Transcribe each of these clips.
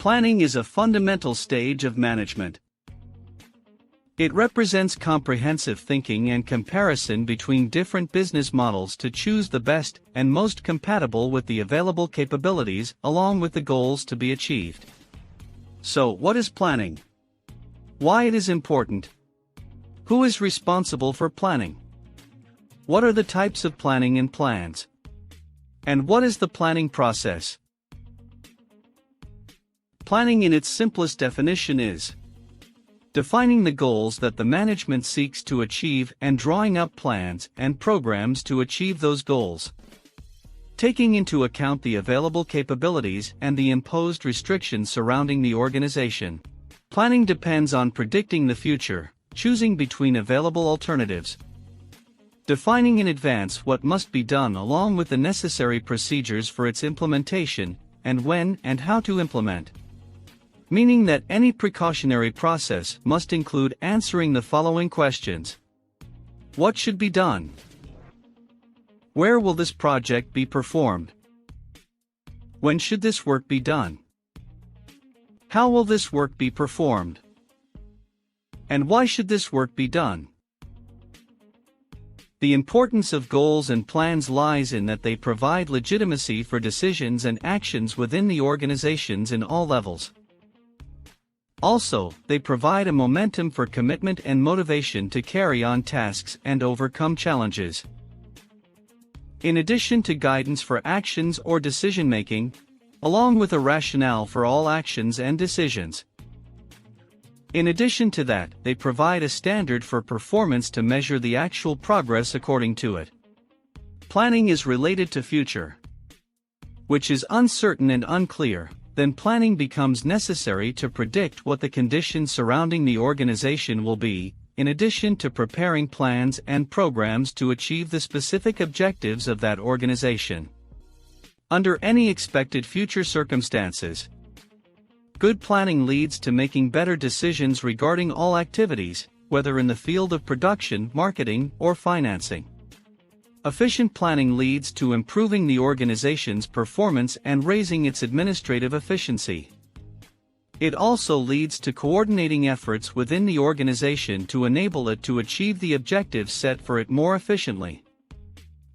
Planning is a fundamental stage of management. It represents comprehensive thinking and comparison between different business models to choose the best and most compatible with the available capabilities along with the goals to be achieved. So, what is planning? Why it is important? Who is responsible for planning? What are the types of planning and plans? And what is the planning process? Planning in its simplest definition is defining the goals that the management seeks to achieve and drawing up plans and programs to achieve those goals. Taking into account the available capabilities and the imposed restrictions surrounding the organization. Planning depends on predicting the future, choosing between available alternatives, defining in advance what must be done along with the necessary procedures for its implementation, and when and how to implement. Meaning that any precautionary process must include answering the following questions. What should be done? Where will this project be performed? When should this work be done? How will this work be performed? And why should this work be done? The importance of goals and plans lies in that they provide legitimacy for decisions and actions within the organizations in all levels. Also, they provide a momentum for commitment and motivation to carry on tasks and overcome challenges. In addition to guidance for actions or decision-making, along with a rationale for all actions and decisions. In addition to that, they provide a standard for performance to measure the actual progress according to it. Planning is related to future, which is uncertain and unclear. Then planning becomes necessary to predict what the conditions surrounding the organization will be, in addition to preparing plans and programs to achieve the specific objectives of that organization. Under any expected future circumstances, good planning leads to making better decisions regarding all activities, whether in the field of production, marketing, or financing. Efficient planning leads to improving the organization's performance and raising its administrative efficiency. It also leads to coordinating efforts within the organization to enable it to achieve the objectives set for it more efficiently.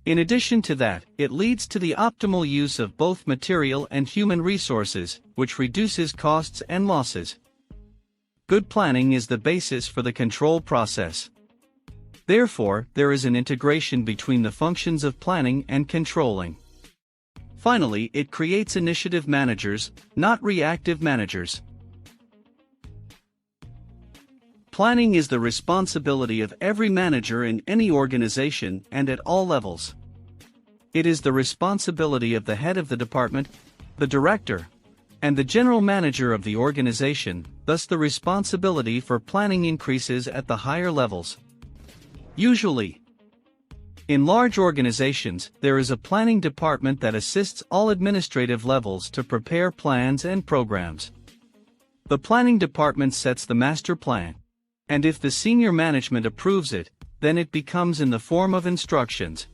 In addition to that, it leads to the optimal use of both material and human resources, which reduces costs and losses. Good planning is the basis for the control process. Therefore, there is an integration between the functions of planning and controlling. Finally, it creates initiative managers, not reactive managers. Planning is the responsibility of every manager in any organization and at all levels. It is the responsibility of the head of the department, the director, and the general manager of the organization, thus the responsibility for planning increases at the higher levels. Usually, in large organizations, there is a planning department that assists all administrative levels to prepare plans and programs. The planning department sets the master plan, and if the senior management approves it, then it becomes in the form of instructions.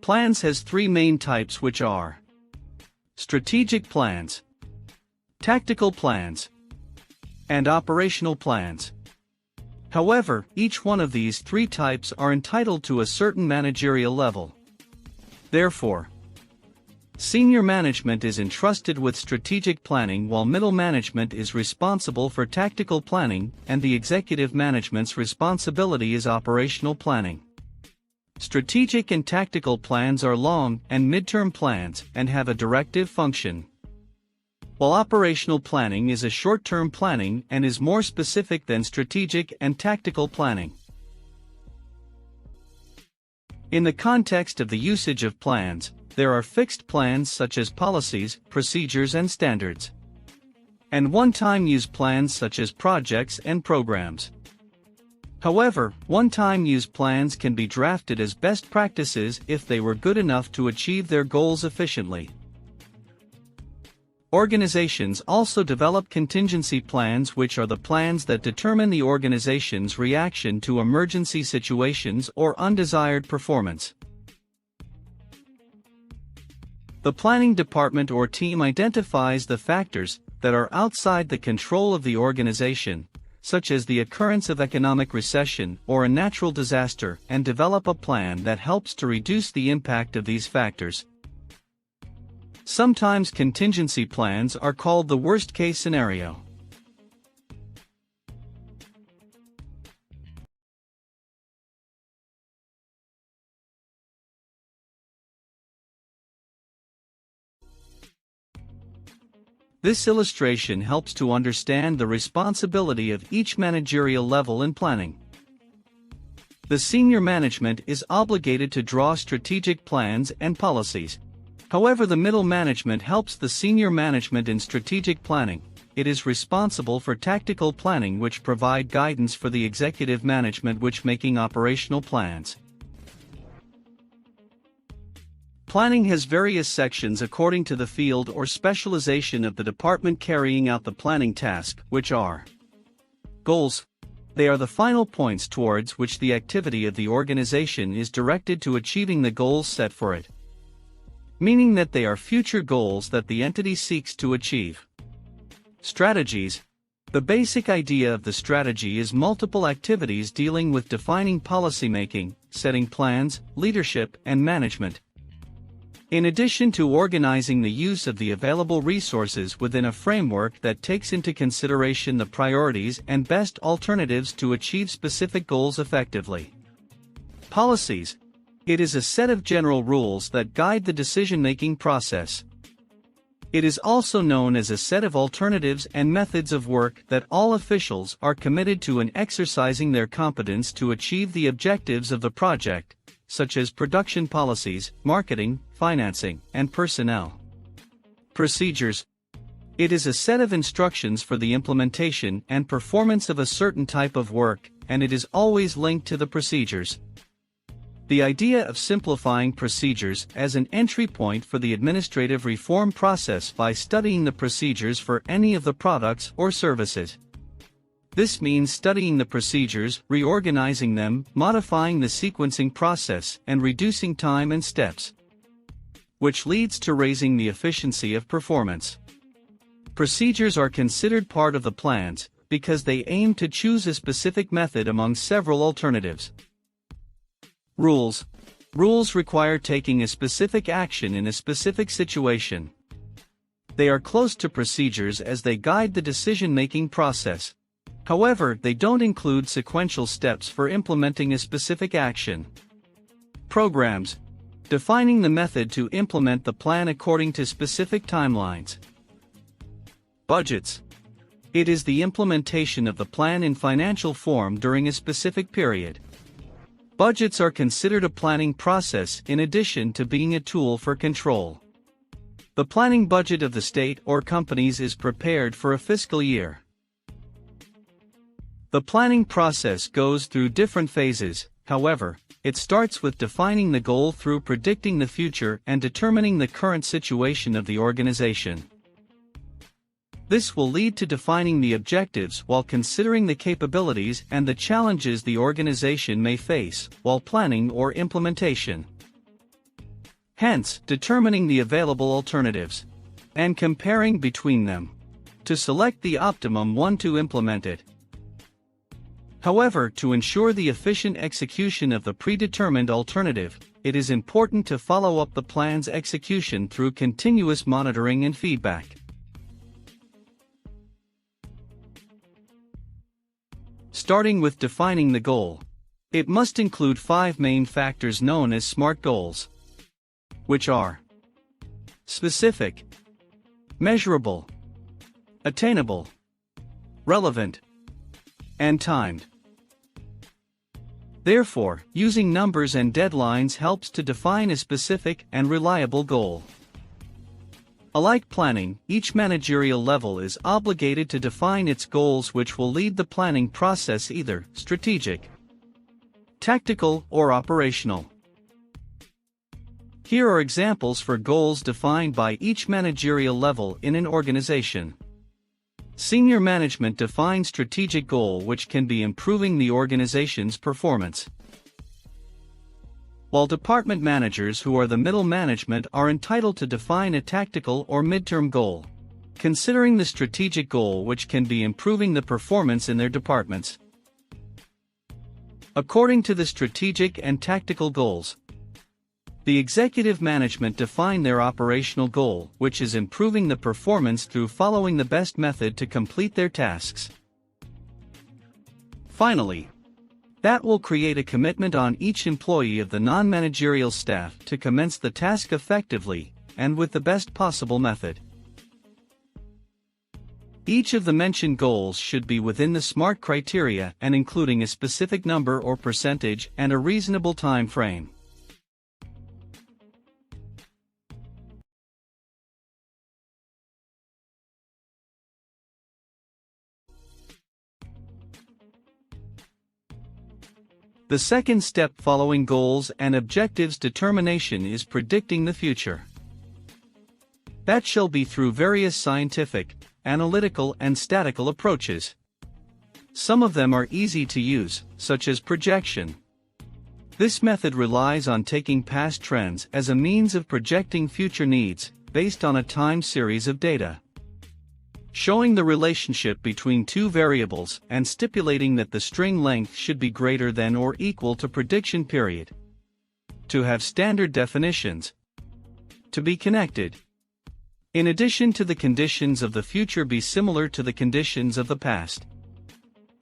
Plans has three main types, which are strategic plans, tactical plans, and operational plans. However, each one of these three types are entitled to a certain managerial level. Therefore, senior management is entrusted with strategic planning while middle management is responsible for tactical planning and the executive management's responsibility is operational planning. Strategic and tactical plans are long and midterm plans and have a directive function, while operational planning is a short-term planning and is more specific than strategic and tactical planning. In the context of the usage of plans, there are fixed plans such as policies, procedures and standards, and one-time use plans such as projects and programs. However, one-time use plans can be drafted as best practices if they were good enough to achieve their goals efficiently. Organizations also develop contingency plans, which are the plans that determine the organization's reaction to emergency situations or undesired performance. The planning department or team identifies the factors that are outside the control of the organization, such as the occurrence of economic recession or a natural disaster, and develop a plan that helps to reduce the impact of these factors. Sometimes contingency plans are called the worst-case scenario. This illustration helps to understand the responsibility of each managerial level in planning. The senior management is obligated to draw strategic plans and policies. However, the middle management helps the senior management in strategic planning. It is responsible for tactical planning, which provide guidance for the executive management which making operational plans. Planning has various sections according to the field or specialization of the department carrying out the planning task, which are goals. They are the final points towards which the activity of the organization is directed to achieving the goals set for it, meaning that they are future goals that the entity seeks to achieve. Strategies. The basic idea of the strategy is multiple activities dealing with defining policymaking, setting plans, leadership, and management. In addition to organizing the use of the available resources within a framework that takes into consideration the priorities and best alternatives to achieve specific goals effectively. Policies. It is a set of general rules that guide the decision-making process. It is also known as a set of alternatives and methods of work that all officials are committed to in exercising their competence to achieve the objectives of the project, such as production policies, marketing, financing, and personnel. Procedures. It is a set of instructions for the implementation and performance of a certain type of work, and it is always linked to the procedures. The idea of simplifying procedures as an entry point for the administrative reform process by studying the procedures for any of the products or services. This means studying the procedures, reorganizing them, modifying the sequencing process, and reducing time and steps, which leads to raising the efficiency of performance. Procedures are considered part of the plans because they aim to choose a specific method among several alternatives. Rules. Rules require taking a specific action in a specific situation. They are close to procedures as they guide the decision-making process. However, they don't include sequential steps for implementing a specific action. Programs. Defining the method to implement the plan according to specific timelines. Budgets. It is the implementation of the plan in financial form during a specific period. Budgets are considered a planning process in addition to being a tool for control. The planning budget of the state or companies is prepared for a fiscal year. The planning process goes through different phases. However, it starts with defining the goal through predicting the future and determining the current situation of the organization. This will lead to defining the objectives while considering the capabilities and the challenges the organization may face while planning or implementation. Hence, determining the available alternatives and comparing between them to select the optimum one to implement it. However, to ensure the efficient execution of the predetermined alternative, it is important to follow up the plan's execution through continuous monitoring and feedback. Starting with defining the goal. It must include 5 main factors known as SMART goals, which are specific, measurable, attainable, relevant, and timed. Therefore, using numbers and deadlines helps to define a specific and reliable goal. Alike planning, each managerial level is obligated to define its goals, which will lead the planning process either strategic, tactical, or operational. Here are examples for goals defined by each managerial level in an organization. Senior management defines strategic goal, which can be improving the organization's performance. while department managers, who are the middle management, are entitled to define a tactical or midterm goal, considering the strategic goal, which can be improving the performance in their departments. According to the strategic and tactical goals, the executive management define their operational goal, which is improving the performance through following the best method to complete their tasks. Finally, that will create a commitment on each employee of the non-managerial staff to commence the task effectively and with the best possible method. Each of the mentioned goals should be within the SMART criteria and including a specific number or percentage and a reasonable time frame. The second step following goals and objectives determination is predicting the future. That shall be through various scientific, analytical and statistical approaches. Some of them are easy to use, such as projection. This method relies on taking past trends as a means of projecting future needs, based on a time series of data, showing the relationship between two variables and stipulating that the string length should be greater than or equal to prediction period, to have standard definitions, to be connected. In addition to the conditions of the future be similar to the conditions of the past.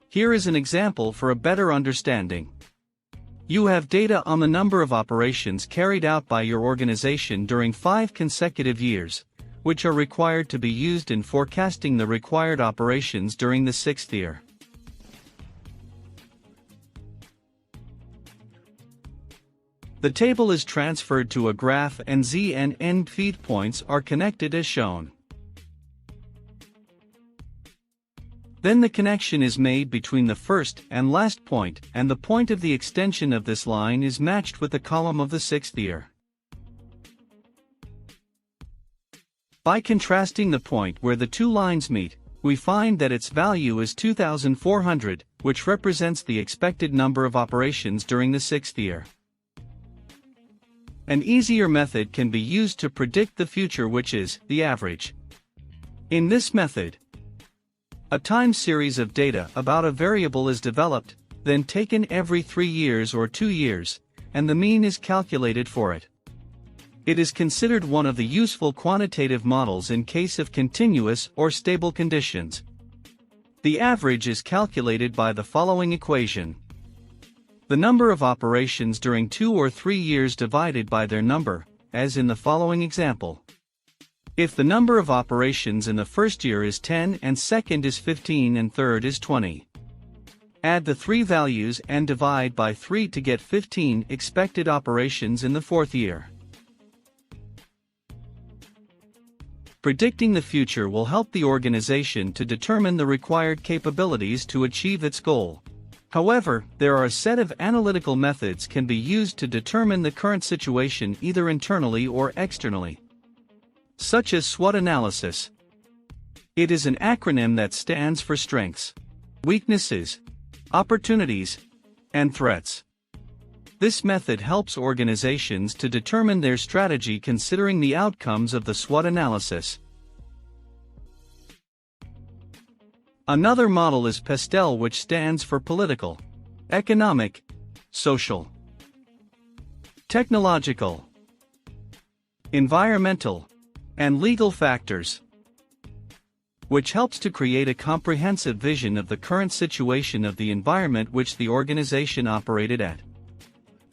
Here is an example for a better understanding. You have data on the number of operations carried out by your organization during 5 consecutive years, which are required to be used in forecasting the required operations during the 6th year. The table is transferred to a graph and Z and N feed points are connected as shown. Then the connection is made between the first and last point, and the point of the extension of this line is matched with the column of the 6th year. By contrasting the point where the two lines meet, we find that its value is 2,400, which represents the expected number of operations during the 6th year. An easier method can be used to predict the future, which is the average. In this method, a time series of data about a variable is developed, then taken every 3 years or 2 years, and the mean is calculated for it. It is considered one of the useful quantitative models in case of continuous or stable conditions. The average is calculated by the following equation. The number of operations during 2 or 3 years divided by their number, as in the following example. If the number of operations in the first year is 10 and second is 15 and third is 20. Add the 3 values and divide by 3 to get 15 expected operations in the 4th year. Predicting the future will help the organization to determine the required capabilities to achieve its goal. However, there are a set of analytical methods can be used to determine the current situation either internally or externally, such as SWOT analysis. It is an acronym that stands for strengths, weaknesses, opportunities, and threats. This method helps organizations to determine their strategy considering the outcomes of the SWOT analysis. Another model is PESTEL, which stands for political, economic, social, technological, environmental, and legal factors, which helps to create a comprehensive vision of the current situation of the environment which the organization operated at.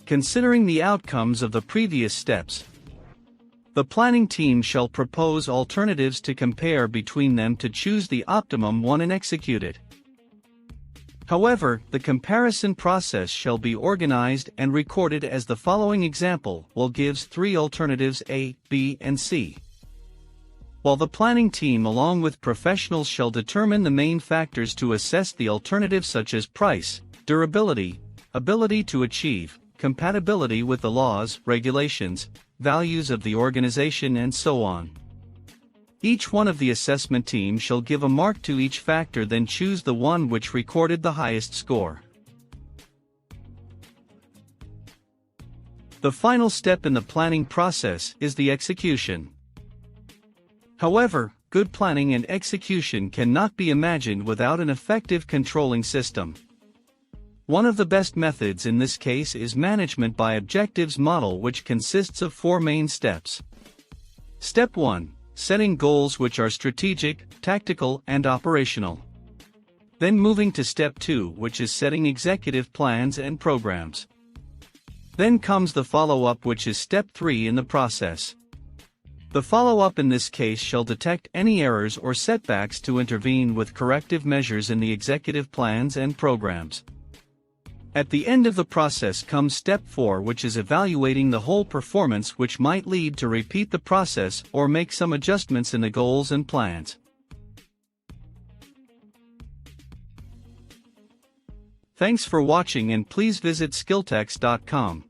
Considering the outcomes of the previous steps, the planning team shall propose alternatives to compare between them to choose the optimum one and execute it. However, the comparison process shall be organized and recorded as the following example gives 3 alternatives A, B, and C. While the planning team along with professionals shall determine the main factors to assess the alternatives such as price, durability, ability to achieve, compatibility with the laws, regulations, values of the organization and so on. Each one of the assessment team shall give a mark to each factor, then choose the one which recorded the highest score. The final step in the planning process is the execution. However, good planning and execution cannot be imagined without an effective controlling system. One of the best methods in this case is management by objectives model, which consists of 4 main steps. Step 1. Setting goals which are strategic, tactical, and operational. Then moving to step 2, which is setting executive plans and programs. Then comes the follow-up, which is step 3 in the process. The follow-up in this case shall detect any errors or setbacks to intervene with corrective measures in the executive plans and programs. At the end of the process comes step 4, which is evaluating the whole performance, which might lead to repeat the process or make some adjustments in the goals and plans. Thanks for watching, and please visit SKILLTECS.com.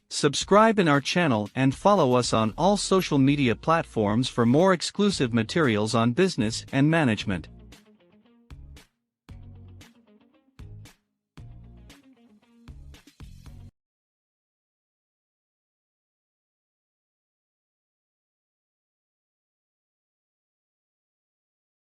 Subscribe in our channel and follow us on all social media platforms for more exclusive materials on business and management.